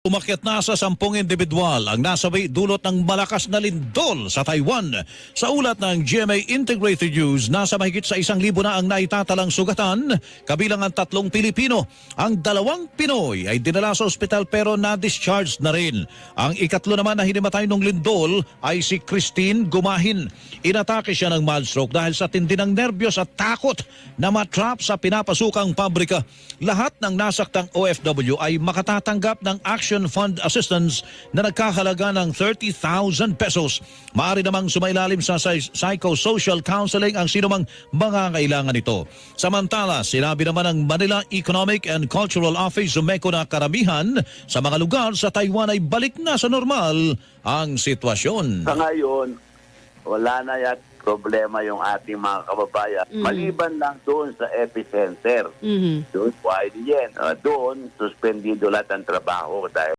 Umakyat na sa 10 individual ang nasawi dulot ng malakas na lindol sa Taiwan. Sa ulat ng GMA Integrated News, nasa mahigit sa 1,000 na ang naitatalang sugatan, kabilang ang 3 Pilipino. Ang 2 Pinoy ay dinala sa ospital pero na-discharge na rin. Ang ikatlo naman na hinimatay ng lindol ay si Christine Gumahin. Inatake siya ng mild stroke dahil sa tindi ng nerbiyos at takot na matrap sa pinapasukang pabrika. Lahat ng nasaktang OFW ay makatatanggap ng Action Fund Assistance na nagkahalaga ng 30,000 pesos. Maaari namang sumailalim sa psychosocial counseling ang sinumang mangangailangan nito. Samantala, sinabi naman ng Manila Economic and Cultural Office UMECO na karamihan sa mga lugar sa Taiwan ay balik na sa normal ang sitwasyon. Sa ngayon, wala na yan problema yung ating mga kababayan. Maliban lang doon sa epicenter. Doon, pwede yan. Doon, suspendido lahat ang trabaho dahil